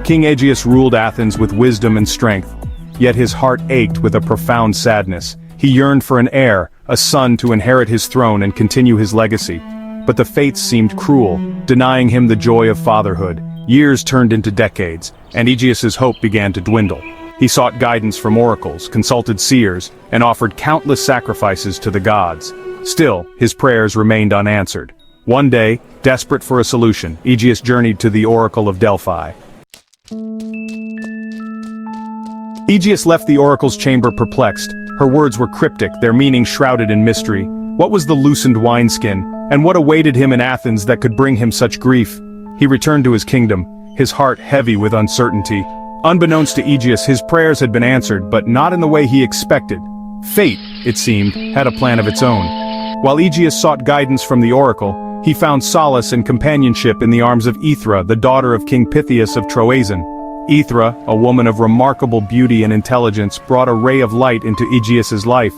King Aegeus ruled Athens with wisdom and strength, yet his heart ached with a profound sadness. He yearned for an heir, a son to inherit his throne and continue his legacy. But the fates seemed cruel, denying him the joy of fatherhood. Years turned into decades, and Aegeus's hope began to dwindle. He sought guidance from oracles, consulted seers, and offered countless sacrifices to the gods. Still, his prayers remained unanswered. One day, desperate for a solution, Aegeus journeyed to the Oracle of Delphi. Aegeus left the oracle's chamber perplexed. Her words were cryptic, their meaning shrouded in mystery. What was the loosened wineskin, and what awaited him in Athens that could bring him such grief? He returned to his kingdom, his heart heavy with uncertainty. Unbeknownst to Aegeus, his prayers had been answered, but not in the way he expected. Fate, it seemed, had a plan of its own. While Aegeus sought guidance from the oracle, he found solace and companionship in the arms of Aethra, the daughter of King Pythias of Troezen. Aethra, a woman of remarkable beauty and intelligence, brought a ray of light into Aegeus's life.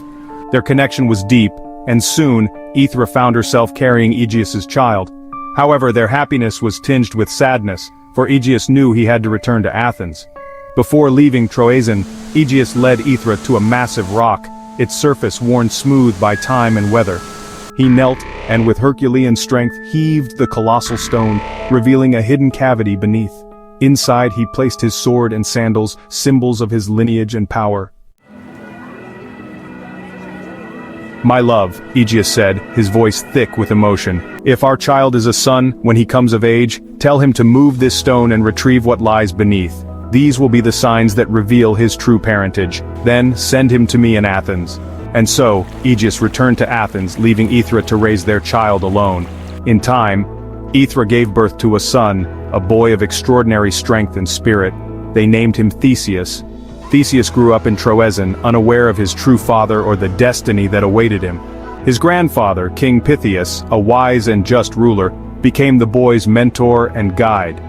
Their connection was deep, and soon, Aethra found herself carrying Aegeus's child. However, their happiness was tinged with sadness, for Aegeus knew he had to return to Athens. Before leaving Troezen, Aegeus led Aethra to a massive rock, its surface worn smooth by time and weather. He knelt, and with Herculean strength heaved the colossal stone, revealing a hidden cavity beneath. Inside he placed his sword and sandals, symbols of his lineage and power. "My love," Aegeus said, his voice thick with emotion, "if our child is a son, when he comes of age, tell him to move this stone and retrieve what lies beneath. These will be the signs that reveal his true parentage. Then send him to me in Athens." And so, Aegeus returned to Athens, leaving Aethra to raise their child alone. In time, Aethra gave birth to a son, a boy of extraordinary strength and spirit. They named him Theseus. Theseus grew up in Troezen, unaware of his true father or the destiny that awaited him. His grandfather, King Pythias, a wise and just ruler, became the boy's mentor and guide.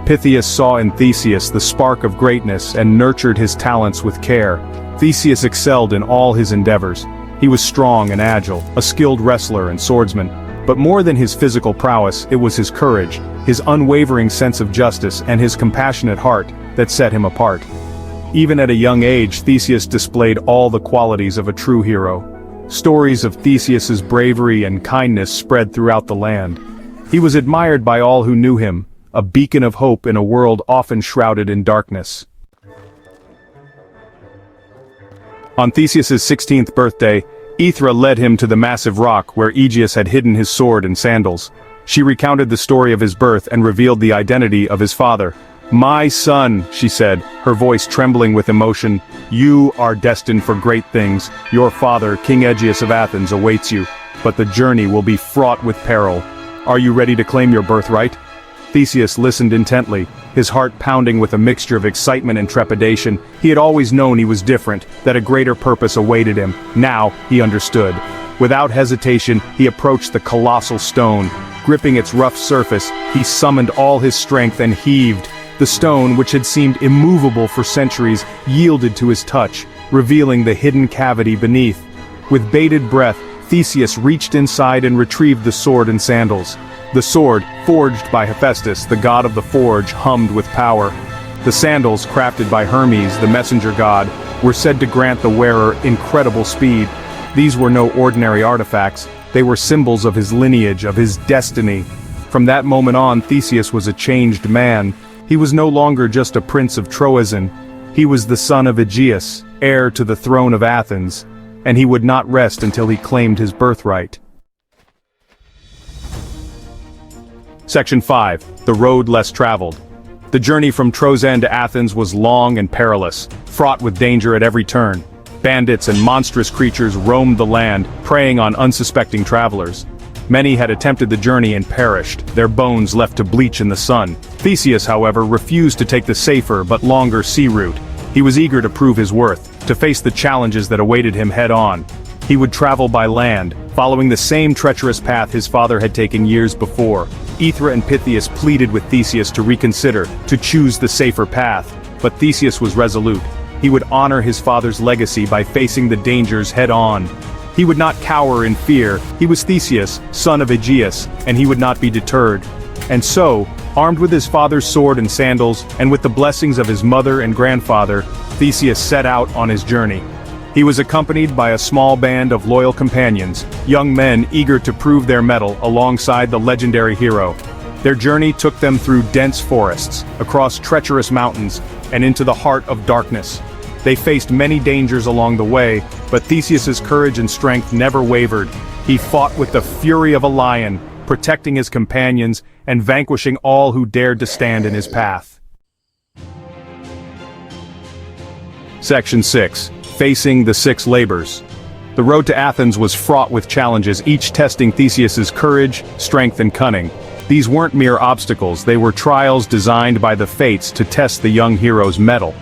Pythias saw in Theseus the spark of greatness and nurtured his talents with care. Theseus excelled in all his endeavors. He was strong and agile, a skilled wrestler and swordsman. But more than his physical prowess, it was his courage, his unwavering sense of justice, and his compassionate heart that set him apart. Even at a young age, Theseus displayed all the qualities of a true hero. Stories of Theseus's bravery and kindness spread throughout the land. He was admired by all who knew him, a beacon of hope in a world often shrouded in darkness. On Theseus's 16th birthday, Aethra led him to the massive rock where Aegeus had hidden his sword and sandals. She recounted the story of his birth and revealed the identity of his father. "My son," she said, her voice trembling with emotion, "you are destined for great things. Your father, King Aegeus of Athens, awaits you, but the journey will be fraught with peril. Are you ready to claim your birthright?" Theseus listened intently, his heart pounding with a mixture of excitement and trepidation. He had always known he was different, that a greater purpose awaited him. Now, he understood. Without hesitation, he approached the colossal stone. Gripping its rough surface, he summoned all his strength and heaved. The stone, which had seemed immovable for centuries, yielded to his touch, revealing the hidden cavity beneath. With bated breath, Theseus reached inside and retrieved the sword and sandals. The sword, forged by Hephaestus, the god of the forge, hummed with power. The sandals, crafted by Hermes, the messenger god, were said to grant the wearer incredible speed. These were no ordinary artifacts, they were symbols of his lineage, of his destiny. From that moment on, Theseus was a changed man. He was no longer just a prince of Troezen. He was the son of Aegeus, heir to the throne of Athens, and he would not rest until he claimed his birthright. Section 5. The Road Less Traveled. The journey from Troezen to Athens was long and perilous, fraught with danger at every turn. Bandits and monstrous creatures roamed the land, preying on unsuspecting travelers. Many had attempted the journey and perished, their bones left to bleach in the sun. Theseus, however, refused to take the safer but longer sea route. He was eager to prove his worth, to face the challenges that awaited him head-on. He would travel by land, following the same treacherous path his father had taken years before. Aethra and Pythias pleaded with Theseus to reconsider, to choose the safer path. But Theseus was resolute. He would honor his father's legacy by facing the dangers head-on. He would not cower in fear. He was Theseus, son of Aegeus, and he would not be deterred. And so, Armed with his father's sword and sandals, and with the blessings of his mother and grandfather, Theseus set out on his journey. He was accompanied by a small band of loyal companions, young men eager to prove their mettle alongside the legendary hero. Their journey took them through dense forests, across treacherous mountains, and into the heart of darkness. They faced many dangers along the way, but Theseus's courage and strength never wavered. He fought with the fury of a lion, protecting his companions and vanquishing all who dared to stand in his path. Section 6. Facing the Six Labors. The road to Athens was fraught with challenges, each testing Theseus's courage, strength and cunning. These weren't mere obstacles, they were trials designed by the fates to test the young hero's mettle.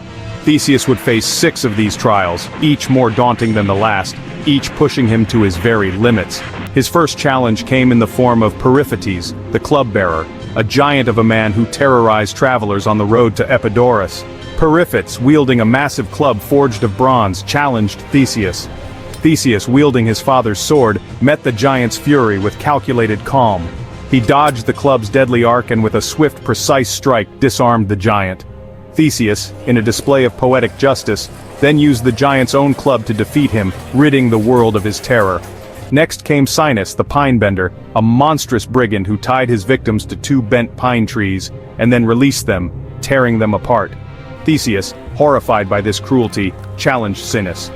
Theseus would face 6 of these trials, each more daunting than the last, each pushing him to his very limits. His first challenge came in the form of Periphetes, the club-bearer, a giant of a man who terrorized travelers on the road to Epidaurus. Periphetes, wielding a massive club forged of bronze, challenged Theseus. Theseus, wielding his father's sword, met the giant's fury with calculated calm. He dodged the club's deadly arc and with a swift, precise strike disarmed the giant. Theseus, in a display of poetic justice, then used the giant's own club to defeat him, ridding the world of his terror. Next came Sinis, the pine-bender, a monstrous brigand who tied his victims to 2 bent pine trees, and then released them, tearing them apart. Theseus, horrified by this cruelty, challenged Sinis.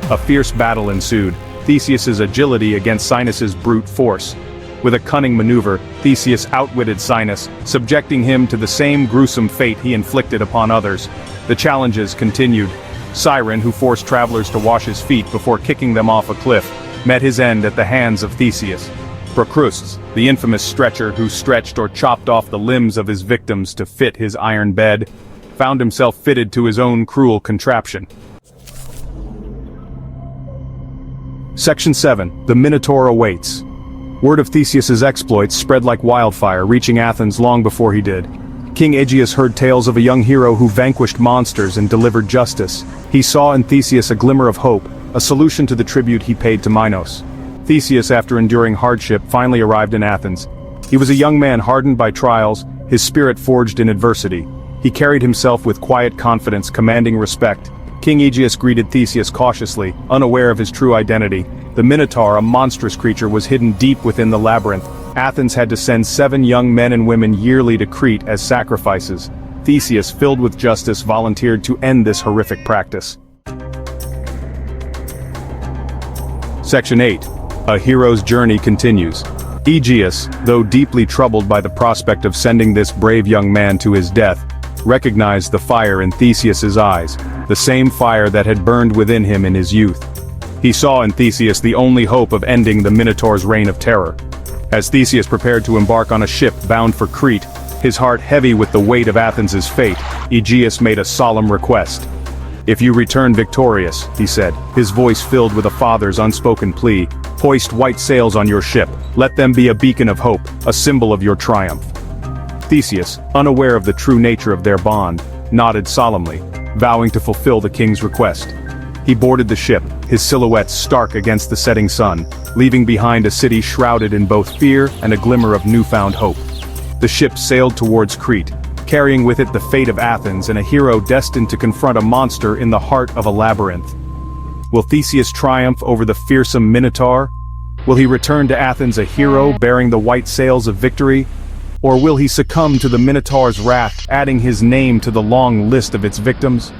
A fierce battle ensued, Theseus's agility against Sinis's brute force. With a cunning maneuver, Theseus outwitted Sinis, subjecting him to the same gruesome fate he inflicted upon others. The challenges continued. Siren, who forced travelers to wash his feet before kicking them off a cliff, met his end at the hands of Theseus. Procrustes, the infamous stretcher who stretched or chopped off the limbs of his victims to fit his iron bed, found himself fitted to his own cruel contraption. Section 7. The Minotaur awaits. Word of Theseus's exploits spread like wildfire, reaching Athens long before he did. King Aegeus heard tales of a young hero who vanquished monsters and delivered justice. He saw in Theseus a glimmer of hope, a solution to the tribute he paid to Minos. Theseus, after enduring hardship, finally arrived in Athens. He was a young man hardened by trials, his spirit forged in adversity. He carried himself with quiet confidence, commanding respect. King Aegeus greeted Theseus cautiously, unaware of his true identity. The Minotaur, a monstrous creature, was hidden deep within the labyrinth. Athens had to send 7 young men and women yearly to Crete as sacrifices. Theseus, filled with justice, volunteered to end this horrific practice. Section 8. A hero's journey continues. Aegeus, though deeply troubled by the prospect of sending this brave young man to his death, recognized the fire in Theseus's eyes, the same fire that had burned within him in his youth. He saw in Theseus the only hope of ending the Minotaur's reign of terror. As Theseus prepared to embark on a ship bound for Crete, his heart heavy with the weight of Athens' fate, Aegeus made a solemn request. "If you return victorious," he said, his voice filled with a father's unspoken plea, "hoist white sails on your ship, let them be a beacon of hope, a symbol of your triumph." Theseus, unaware of the true nature of their bond, nodded solemnly, vowing to fulfill the king's request. He boarded the ship, his silhouette stark against the setting sun, leaving behind a city shrouded in both fear and a glimmer of newfound hope. The ship sailed towards Crete, carrying with it the fate of Athens and a hero destined to confront a monster in the heart of a labyrinth. Will Theseus triumph over the fearsome Minotaur? Will he return to Athens a hero bearing the white sails of victory? Or will he succumb to the Minotaur's wrath, adding his name to the long list of its victims?